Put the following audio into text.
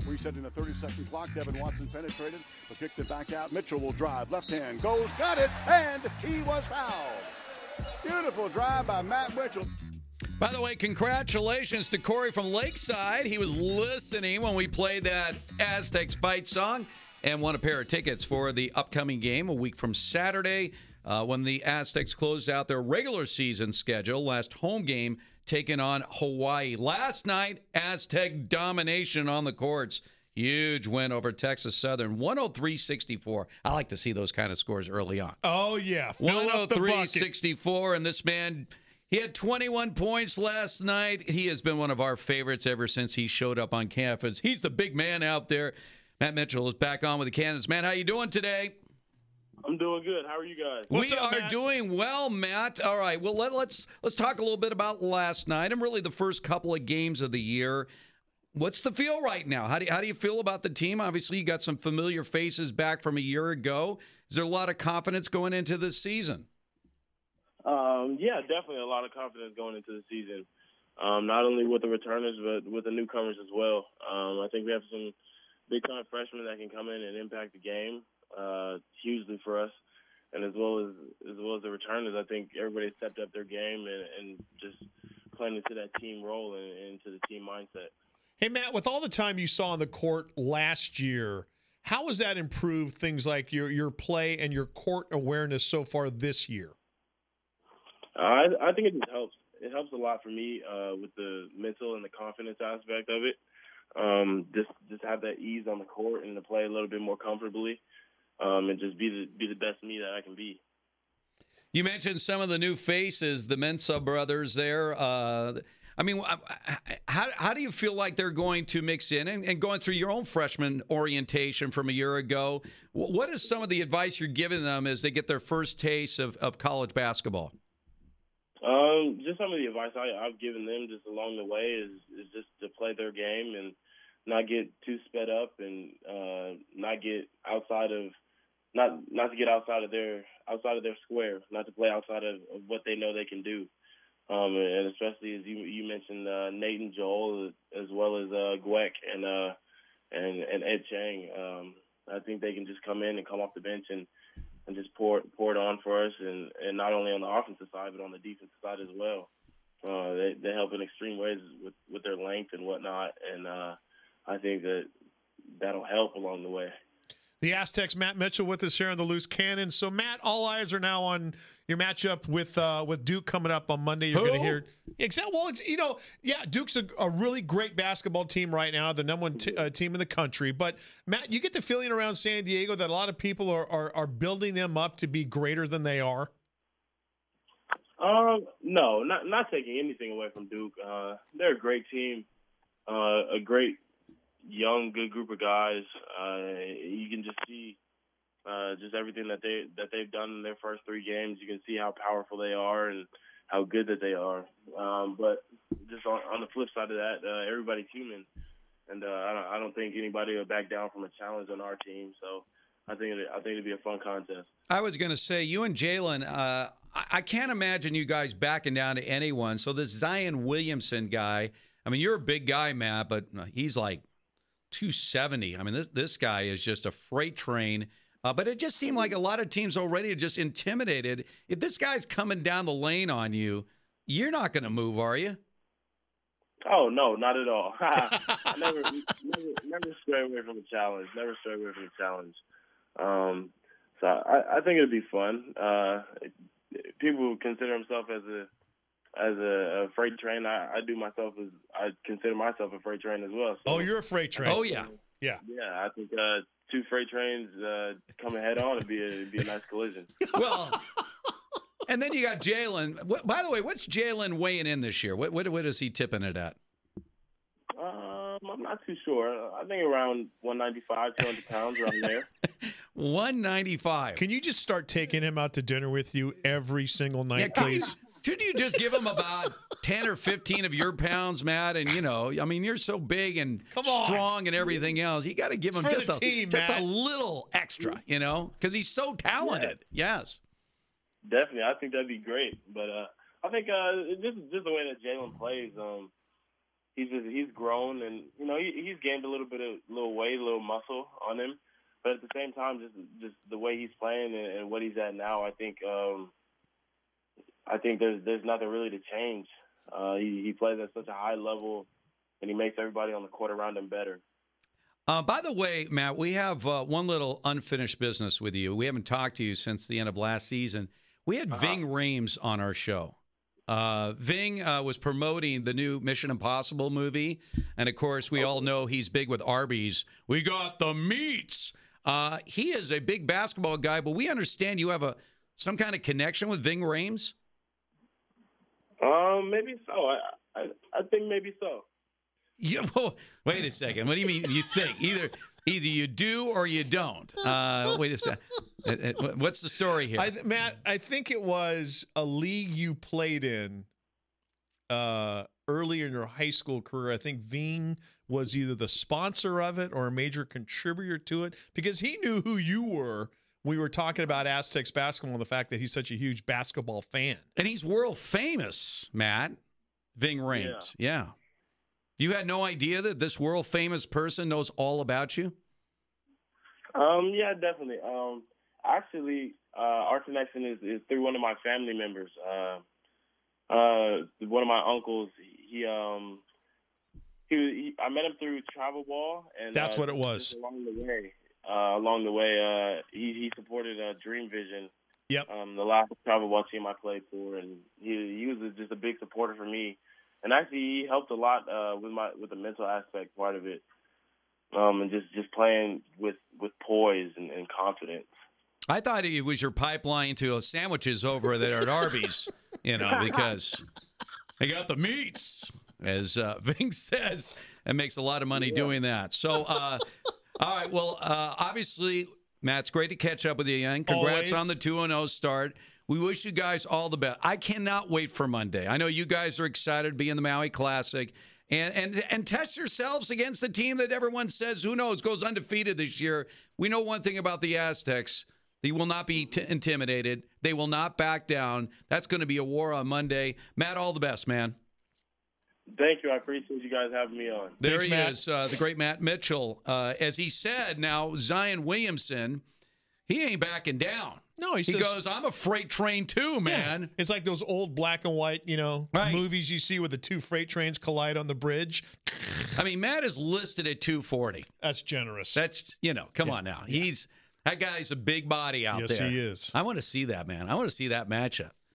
Resetting the 30-second clock. Devin Watson penetrated, but kicked it back out. Mitchell will drive. Left hand goes, got it, and he was fouled. Beautiful drive by Matt Mitchell. By the way, congratulations to Corey from Lakeside. He was listening when we played that Aztecs fight song and won a pair of tickets for the upcoming game a week from Saturday when the Aztecs closed out their regular season schedule. Last home game taking on Hawaii. Last night, Aztec domination on the courts. Huge win over Texas Southern, 103-64. I like to see those kind of scores early on. Oh, yeah. 103-64, and this man, he had 21 points last night. He has been one of our favorites ever since he showed up on campus. He's the big man out there. Matt Mitchell is back on with the Cannons. Matt, how you doing today? I'm doing good. How are you guys? We are doing well, Matt. All right. Well, let's talk a little bit about last night and really the first couple of games of the year. What's the feel right now? How do you feel about the team? Obviously, you got some familiar faces back from a year ago. Is there a lot of confidence going into this season? Yeah, definitely a lot of confidence going into the season. Not only with the returners, but with the newcomers as well. I think we have some big-time freshmen that can come in and impact the game hugely for us, and as well as the returners. I think everybody stepped up their game and just playing into that team role and into the team mindset. Hey, Matt, with all the time you saw on the court last year, how has that improved things like your play and your court awareness so far this year? I think it just helps. It helps a lot for me with the mental and the confidence aspect of it. Just have that ease on the court and to play a little bit more comfortably, and just be the best me that I can be. You mentioned some of the new faces, the Mensah brothers there. I mean, how do you feel like they're going to mix in and going through your own freshman orientation from a year ago? What is some of the advice you're giving them as they get their first taste of college basketball? Just some of the advice I've given them just along the way is just to play their game and not get too sped up and not to get outside of their square, not to play outside of what they know they can do. And especially as you mentioned Nate and Joel, as well as Gweck and Ed Chang. I think they can just come in and come off the bench and just pour it on for us, and not only on the offensive side, but on the defensive side as well. They help in extreme ways with their length and whatnot, and I think that'll help along the way. The Aztecs, Matt Mitchell with us here on the Loose Cannon. So, Matt, all eyes are now on your matchup with Duke coming up on Monday. You're going to hear exactly. Well, Duke's a really great basketball team right now, the number one team in the country. But Matt, you get the feeling around San Diego that a lot of people are building them up to be greater than they are. No, not taking anything away from Duke. They're a great team, a great young, good group of guys. You can just see just everything that they've done in their first three games. You can see how powerful they are and how good that they are. But just on the flip side of that, everybody's human, and I don't think anybody will back down from a challenge on our team. So I think it'd be a fun contest. I was going to say, you and Jalen, I can't imagine you guys backing down to anyone. So this Zion Williamson guy, I mean, you're a big guy, Matt, but he's like 270. I mean, this guy is just a freight train. But it just seemed like a lot of teams already are just intimidated. If this guy's coming down the lane on you, you're not going to move, are you? Oh, no, not at all. I never stray away from a challenge. Never stray away from a challenge. So I think it'd be fun. People consider themselves as a freight train. I consider myself a freight train as well. So, oh, you're a freight train. Oh, yeah. Yeah, I think two freight trains coming head on would be a nice collision. Well, and then you got Jalen. By the way, what's Jalen weighing in this year? What is he tipping it at? I'm not too sure. I think around 195, 200 pounds, around there. 195. Can you just start taking him out to dinner with you every single night, please? Shouldn't you just give him about 10 or 15 of your pounds, Matt? And, I mean, you're so big and strong and everything else. You got to give him just a little extra, because he's so talented. Yeah. Yes. Definitely. I think that'd be great. But I think just the way that Jalen plays, he's grown, and he's gained a little weight, a little muscle on him. But at the same time, just the way he's playing and what he's at now, I think there's nothing really to change. He plays at such a high level, and he makes everybody on the court around him better. By the way, Matt, we have one little unfinished business with you. We haven't talked to you since the end of last season. We had Ving Rhames on our show. Ving was promoting the new Mission Impossible movie. And, of course, we all know he's big with Arby's. We got the meats. He is a big basketball guy, but we understand you have some kind of connection with Ving Rhames? Maybe so. I think maybe so. Yeah, well, wait a second. What do you mean you think? Either you do or you don't. Wait a second. What's the story here? Matt, I think it was a league you played in early in your high school career. I think Ving was either the sponsor of it or a major contributor to it because he knew who you were. We were talking about Aztecs basketball and the fact that he's such a huge basketball fan. And he's world famous, Matt. Ving Rhames. Yeah. You had no idea that this world famous person knows all about you? Yeah, definitely. Actually, our connection is through one of my family members. One of my uncles. I met him through travel ball, and that's what it was. Along the way, he supported Dream Vision. Yep. The last travel ball team I played for, and he was just a big supporter for me. And actually, he helped a lot with the mental aspect part of it, and just playing with poise and confidence. I thought it was your pipeline to sandwiches over there at Arby's, because they got the meats, as Ving says, and makes a lot of money doing that. So, all right, well, obviously, Matt, it's great to catch up with you, and congrats on the 2-0 start. We wish you guys all the best. I cannot wait for Monday. I know you guys are excited to be in the Maui Classic and test yourselves against the team that everyone says, who knows, goes undefeated this year. We know one thing about the Aztecs. They will not be intimidated. They will not back down. That's going to be a war on Monday. Matt, all the best, man. Thank you. I appreciate you guys having me on. There he is, the great Matt Mitchell. As he said, now Zion Williamson, he ain't backing down. No, he goes, I'm a freight train too, man. Yeah. It's like those old black and white, movies you see where the two freight trains collide on the bridge. I mean, Matt is listed at 240. That's generous. That's, come on now. That guy's a big body out there. Yes, he is. I want to see that, man. I want to see that matchup.